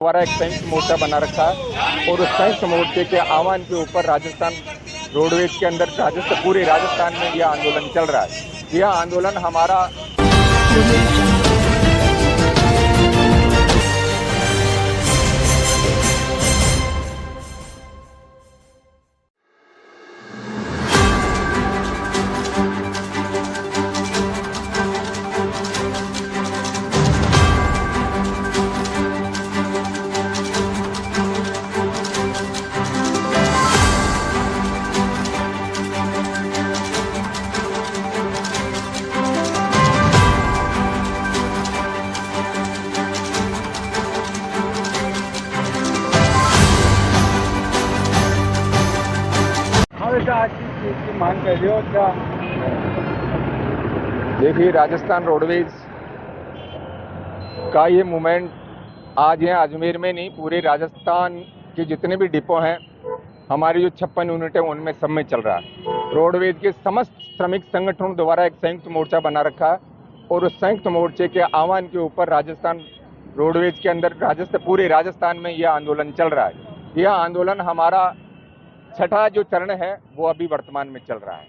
द्वारा एक संयुक्त मोर्चा बना रखा है और उस संयुक्त मोर्चे के आह्वान के ऊपर राजस्थान रोडवेज के अंदर पूरे राजस्थान में यह आंदोलन चल रहा है। यह आंदोलन हमारा आज किस चीज की मांग कर रहे हो क्या? देखिए, राजस्थान रोडवेज का ये मूवमेंट आज है अजमेर में नहीं, पूरे राजस्थान के जितने भी डिपो हैं, हमारी जो 56 यूनिट है उनमें सब में चल रहा है। रोडवेज के समस्त श्रमिक संगठनों द्वारा एक संयुक्त मोर्चा बना रखा है और उस संयुक्त मोर्चे के आह्वान के ऊपर राजस्थान रोडवेज के अंदर पूरे राजस्थान में यह आंदोलन चल रहा है। यह आंदोलन हमारा छठा जो चरण है वो अभी वर्तमान में चल रहा है।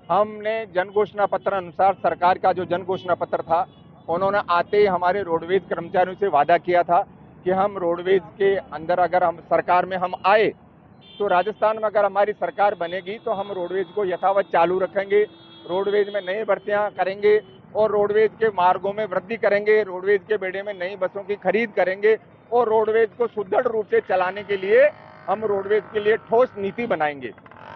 हमने जन घोषणा पत्र अनुसार सरकार का जो जन घोषणा पत्र था, उन्होंने आते ही हमारे रोडवेज कर्मचारियों से वादा किया था कि हम रोडवेज के अंदर अगर हम सरकार में हम आए तो राजस्थान में अगर हमारी सरकार बनेगी तो हम रोडवेज को यथावत चालू रखेंगे, रोडवेज में नई भर्तियां करेंगे और रोडवेज के मार्गों में वृद्धि करेंगे, रोडवेज के बेड़े में नई बसों की खरीद करेंगे और रोडवेज को सुदृढ़ रूप से चलाने के लिए हम रोडवेज के लिए ठोस नीति बनाएंगे।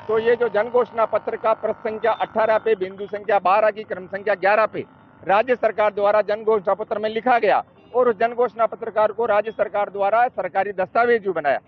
तो ये जो जन घोषणा पत्र का पृष्ठ संख्या 18 पे, बिंदु संख्या 12 की क्रम संख्या 11 पे राज्य सरकार द्वारा जन घोषणा पत्र में लिखा गया और उस जन घोषणा पत्रकार को राज्य सरकार द्वारा सरकारी दस्तावेज भी बनाया।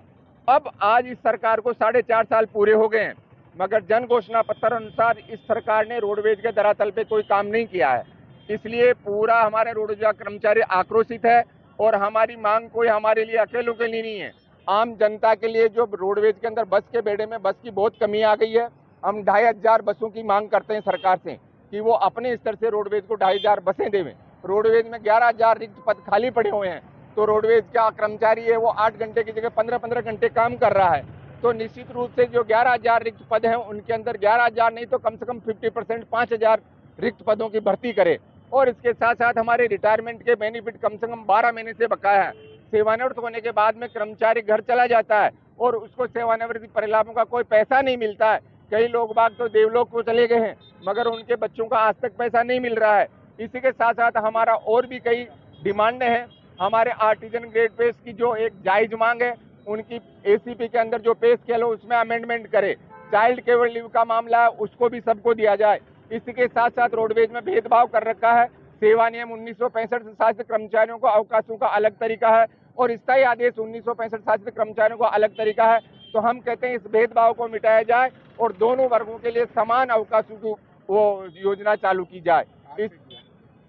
अब आज इस सरकार को 4.5 साल पूरे हो गए हैं, मगर जन घोषणा पत्र अनुसार इस सरकार ने रोडवेज के धरातल पे कोई काम नहीं किया है। इसलिए पूरा हमारे रोडवेज कर्मचारी आक्रोशित है और हमारी मांग कोई हमारे लिए अकेलों के लिए नहीं है, आम जनता के लिए। जो रोडवेज के अंदर बस के बेड़े में बस की बहुत कमी आ गई है। हम 2500 बसों की मांग करते हैं सरकार से कि वो अपने स्तर से रोडवेज को 2500 बसें देवें। रोडवेज में 11,000 रिक्त पद खाली पड़े हुए हैं, तो रोडवेज का कर्मचारी है वो 8 घंटे की जगह 15-15 घंटे काम कर रहा है। तो निश्चित रूप से जो 11,000 रिक्त पद हैं उनके अंदर 11,000 नहीं तो कम से कम 50% 5,000 रिक्त पदों की भर्ती करे। और इसके साथ साथ हमारे रिटायरमेंट के बेनिफिट कम से कम 12 महीने से बकाया है। सेवानिवृत्त होने के बाद में कर्मचारी घर चला जाता है और उसको सेवानिवृत्ति परिलाभों का कोई पैसा नहीं मिलता है। कई लोग बाग तो देवलोक को चले गए हैं, मगर उनके बच्चों का आज तक पैसा नहीं मिल रहा है। इसी के साथ साथ हमारा और भी कई डिमांडें हैं। हमारे आर्टिजन ग्रेड पेस की जो एक जायज मांग है, उनकी एसीपी के अंदर जो पे स्केल है उसमें अमेंडमेंट करे। चाइल्ड केयर लीव का मामला है उसको भी सबको दिया जाए। इसी के साथ साथ रोडवेज में भेदभाव कर रखा है। सेवा नियम 1965 शासित कर्मचारियों को अवकाशों का अलग तरीका है और स्थायी आदेश 1965 शासित कर्मचारियों को अलग तरीका है। तो हम कहते हैं इस भेदभाव को मिटाया जाए और दोनों वर्गों के लिए समान अवकाशों की वो योजना चालू की जाए। इस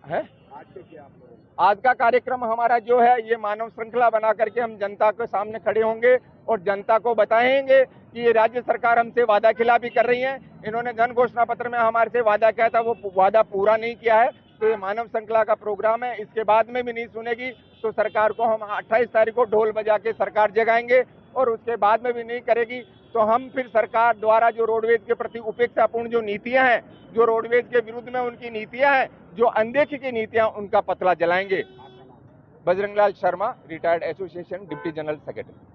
है आज का कार्यक्रम हमारा जो है ये मानव श्रृंखला बना करके हम जनता के सामने खड़े होंगे और जनता को बताएंगे कि ये राज्य सरकार हमसे वादा खिलाफी कर रही है। इन्होंने जन घोषणा पत्र में हमारे से वादा किया था, वो वादा पूरा नहीं किया है। तो ये मानव श्रृंखला का प्रोग्राम है, इसके बाद में भी नहीं सुनेगी तो सरकार को हम 28 तारीख को ढोल बजा के सरकार जगाएंगे और उसके बाद में भी नहीं करेगी तो हम फिर सरकार द्वारा जो रोडवेज के प्रति उपेक्षापूर्ण जो नीतियां हैं, जो रोडवेज के विरुद्ध में उनकी नीतियां हैं, जो अनदेखी की नीतियां, उनका पतला जलाएंगे। Bajrang Lal Sharma, retired association deputy general secretary.